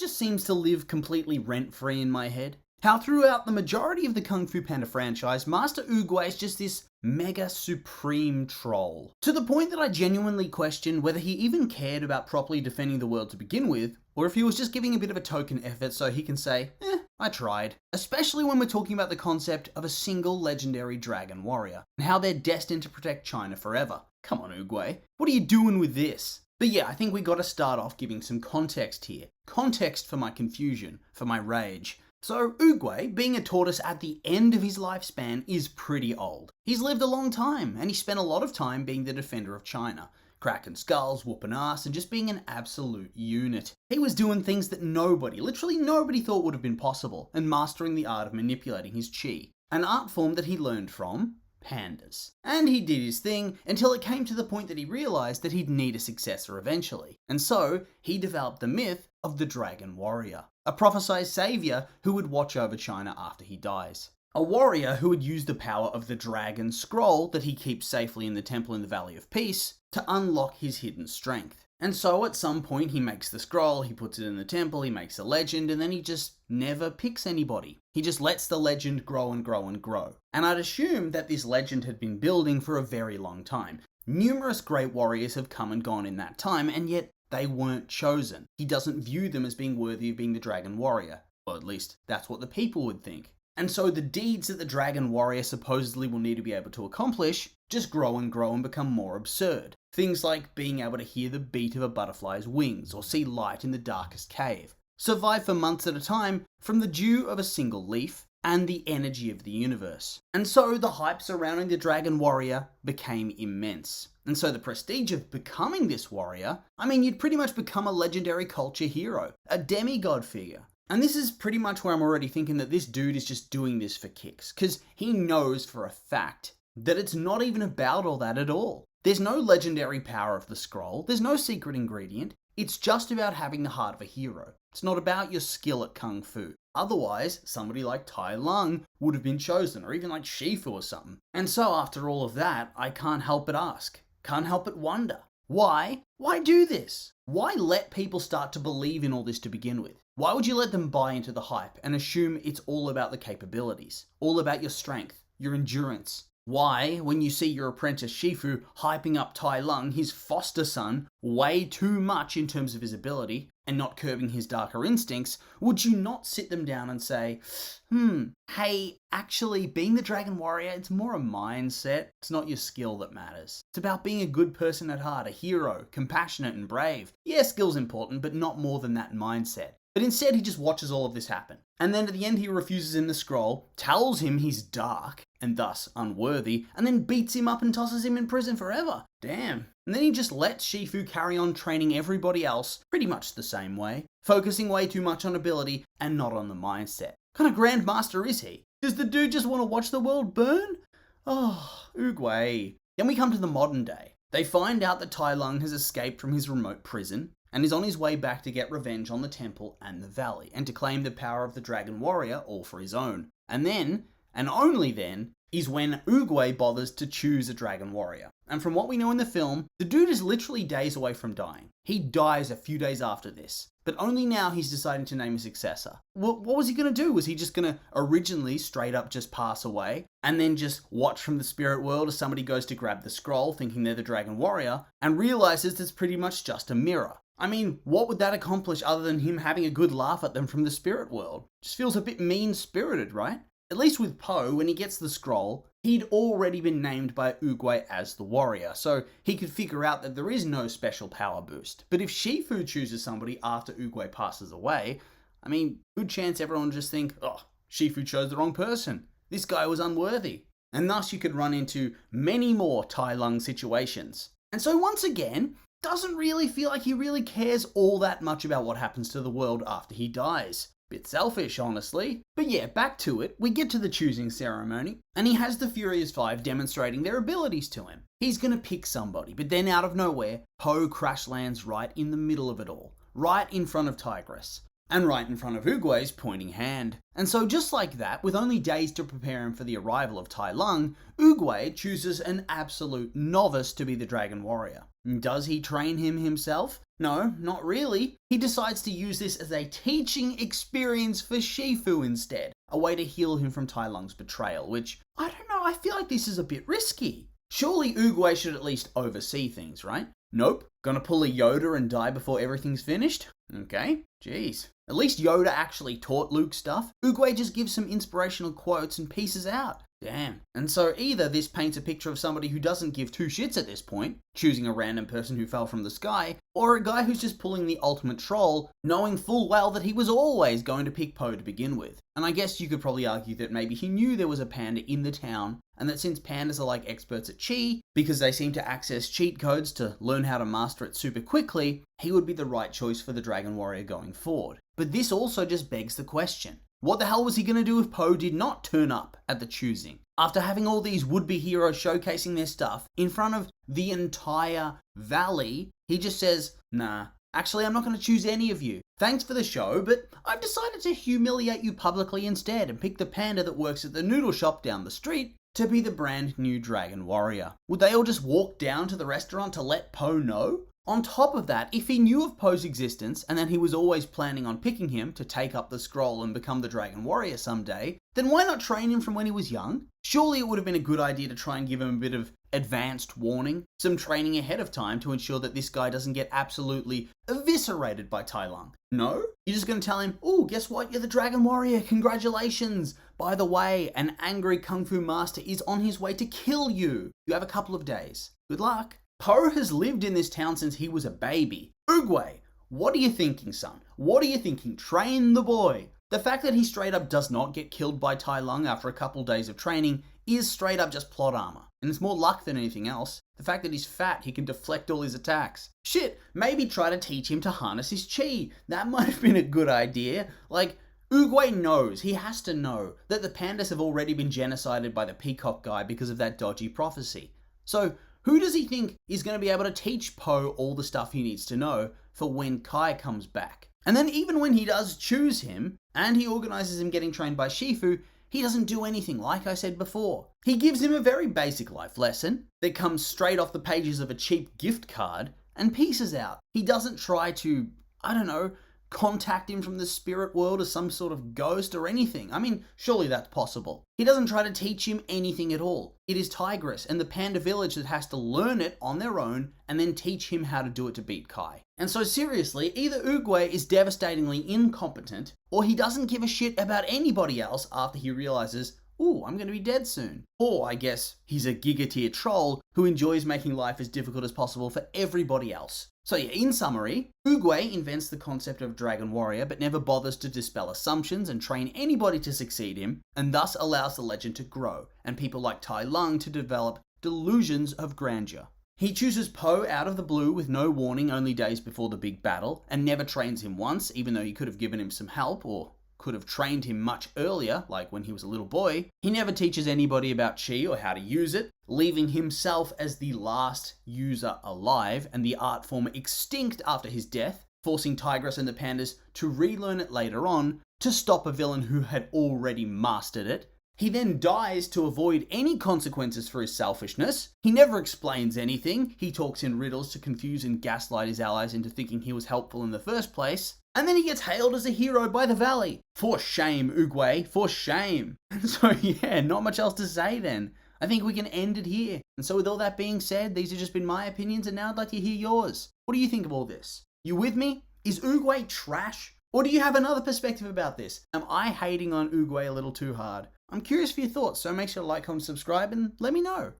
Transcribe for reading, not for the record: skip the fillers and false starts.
just seems to live completely rent-free in my head? How throughout the majority of the Kung Fu Panda franchise, Master Oogway is just this mega supreme troll. To the point that I genuinely question whether he even cared about properly defending the world to begin with, or if he was just giving a bit of a token effort so he can say, I tried. Especially when we're talking about the concept of a single legendary dragon warrior, and how they're destined to protect China forever. Come on, Oogway, what are you doing with this? But yeah, I think we gotta start off giving some context here. Context for my confusion, for my rage. So Oogway, being a tortoise at the end of his lifespan, is pretty old. He's lived a long time, and he spent a lot of time being the defender of China, cracking skulls, whooping ass, and just being an absolute unit. He was doing things that nobody, literally nobody, thought would have been possible, and mastering the art of manipulating his chi, an art form that he learned from pandas. And he did his thing until it came to the point that he realized that he'd need a successor eventually. And so he developed the myth of the Dragon Warrior, a prophesied savior who would watch over China after he dies. A warrior who would use the power of the dragon scroll that he keeps safely in the temple in the Valley of Peace to unlock his hidden strength. And so at some point he makes the scroll, he puts it in the temple, he makes a legend, and then he just never picks anybody. He just lets the legend grow and grow and grow. And I'd assume that this legend had been building for a very long time. Numerous great warriors have come and gone in that time, and yet they weren't chosen. He doesn't view them as being worthy of being the Dragon Warrior. Or at least that's what the people would think. And so the deeds that the Dragon Warrior supposedly will need to be able to accomplish just grow and become more absurd. Things like being able to hear the beat of a butterfly's wings or see light in the darkest cave. Survive for months at a time from the dew of a single leaf and the energy of the universe. And so the hype surrounding the Dragon Warrior became immense. And so the prestige of becoming this warrior, you'd pretty much become a legendary culture hero, a demigod figure. And this is pretty much where I'm already thinking that this dude is just doing this for kicks, because he knows for a fact that it's not even about all that at all. There's no legendary power of the scroll, there's no secret ingredient, it's just about having the heart of a hero. It's not about your skill at Kung Fu. Otherwise, somebody like Tai Lung would have been chosen, or even like Shifu or something. And so after all of that, I can't help but ask, can't help but wonder, why? Why do this? Why let people start to believe in all this to begin with? Why would you let them buy into the hype and assume it's all about the capabilities, all about your strength, your endurance? Why, when you see your apprentice Shifu hyping up Tai Lung, his foster son, way too much in terms of his ability, and not curbing his darker instincts, would you not sit them down and say, hey, actually, being the Dragon Warrior, it's more a mindset, it's not your skill that matters. It's about being a good person at heart, a hero, compassionate and brave. Yeah, skill's important, but not more than that mindset. But instead, he just watches all of this happen. And then at the end, he refuses him the scroll, tells him he's dark, and thus unworthy, and then beats him up and tosses him in prison forever. Damn. And then he just lets Shifu carry on training everybody else pretty much the same way, focusing way too much on ability and not on the mindset. What kind of grandmaster is he? Does the dude just want to watch the world burn? Oh, Oogway. Then we come to the modern day. They find out that Tai Lung has escaped from his remote prison, and is on his way back to get revenge on the temple and the valley, and to claim the power of the Dragon Warrior all for his own. And then, and only then, is when Oogway bothers to choose a Dragon Warrior. And from what we know in the film, the dude is literally days away from dying. He dies a few days after this, but only now he's deciding to name a successor. What was he going to do? Was he just going to originally straight up just pass away, and then just watch from the spirit world as somebody goes to grab the scroll thinking they're the Dragon Warrior, and realizes it's pretty much just a mirror? What would that accomplish other than him having a good laugh at them from the spirit world? Just feels a bit mean-spirited, right? At least with Po, when he gets the scroll, he'd already been named by Oogway as the warrior, so he could figure out that there is no special power boost. But if Shifu chooses somebody after Oogway passes away, good chance everyone would just think, oh, Shifu chose the wrong person. This guy was unworthy. And thus you could run into many more Tai Lung situations. And so once again, doesn't really feel like he really cares all that much about what happens to the world after he dies. Bit selfish, honestly. But yeah, back to it. We get to the choosing ceremony, and he has the Furious Five demonstrating their abilities to him. He's gonna pick somebody, but then out of nowhere, Po crash lands right in the middle of it all. Right in front of Tigress. And right in front of Oogway's pointing hand. And so just like that, with only days to prepare him for the arrival of Tai Lung, Oogway chooses an absolute novice to be the Dragon Warrior. Does he train him himself? No, not really. He decides to use this as a teaching experience for Shifu instead, a way to heal him from Tai Lung's betrayal, which, I don't know, I feel like this is a bit risky. Surely Oogway should at least oversee things, right? Nope. Gonna pull a Yoda and die before everything's finished? Okay, jeez. At least Yoda actually taught Luke stuff. Oogway just gives some inspirational quotes and pieces out. Damn. And so either this paints a picture of somebody who doesn't give two shits at this point, choosing a random person who fell from the sky, or a guy who's just pulling the ultimate troll, knowing full well that he was always going to pick Poe to begin with. And I guess you could probably argue that maybe he knew there was a panda in the town, and that since pandas are like experts at chi, because they seem to access cheat codes to learn how to master it super quickly, he would be the right choice for the Dragon Warrior going forward. But this also just begs the question. What the hell was he going to do if Poe did not turn up at the choosing? After having all these would-be heroes showcasing their stuff in front of the entire valley, he just says, nah, actually I'm not going to choose any of you. Thanks for the show, but I've decided to humiliate you publicly instead and pick the panda that works at the noodle shop down the street to be the brand new Dragon Warrior. Would they all just walk down to the restaurant to let Poe know? On top of that, if he knew of Poe's existence and that he was always planning on picking him to take up the scroll and become the Dragon Warrior someday, then why not train him from when he was young? Surely it would have been a good idea to try and give him a bit of advanced warning, some training ahead of time to ensure that this guy doesn't get absolutely eviscerated by Tai Lung. No? You're just going to tell him, oh, guess what? You're the Dragon Warrior. Congratulations. By the way, an angry Kung Fu master is on his way to kill you. You have a couple of days. Good luck. Poe has lived in this town since he was a baby. Oogway, what are you thinking, son? What are you thinking? Train the boy. The fact that he straight up does not get killed by Tai Lung after a couple days of training is straight up just plot armor. And it's more luck than anything else. The fact that he's fat, he can deflect all his attacks. Shit, maybe try to teach him to harness his chi. That might have been a good idea. Like, Oogway knows, he has to know, that the pandas have already been genocided by the peacock guy because of that dodgy prophecy. So, who does he think is going to be able to teach Poe all the stuff he needs to know for when Kai comes back? And then even when he does choose him, and he organizes him getting trained by Shifu, he doesn't do anything, like I said before. He gives him a very basic life lesson that comes straight off the pages of a cheap gift card and pieces out. He doesn't try to, I don't know, contact him from the spirit world as some sort of ghost or anything. I mean, surely that's possible. He doesn't try to teach him anything at all. It is Tigress and the panda village that has to learn it on their own and then teach him how to do it to beat Kai. And so seriously, either Oogway is devastatingly incompetent, or he doesn't give a shit about anybody else after he realizes, ooh, I'm going to be dead soon. Or, I guess, he's a giga-tier troll who enjoys making life as difficult as possible for everybody else. So yeah, in summary, Oogway invents the concept of Dragon Warrior but never bothers to dispel assumptions and train anybody to succeed him, and thus allows the legend to grow, and people like Tai Lung to develop delusions of grandeur. He chooses Poe out of the blue with no warning only days before the big battle, and never trains him once, even though he could have given him some help, or could have trained him much earlier, like when he was a little boy. He never teaches anybody about chi or how to use it, leaving himself as the last user alive and the art form extinct after his death, forcing Tigress and the pandas to relearn it later on to stop a villain who had already mastered it. He then dies to avoid any consequences for his selfishness. He never explains anything. He talks in riddles to confuse and gaslight his allies into thinking he was helpful in the first place. And then he gets hailed as a hero by the valley. For shame, Oogway, for shame. And so yeah, not much else to say then. I think we can end it here. And so with all that being said, these have just been my opinions, and now I'd like to hear yours. What do you think of all this? You with me? Is Oogway trash? Or do you have another perspective about this? Am I hating on Oogway a little too hard? I'm curious for your thoughts, so make sure to like, comment, subscribe, and let me know.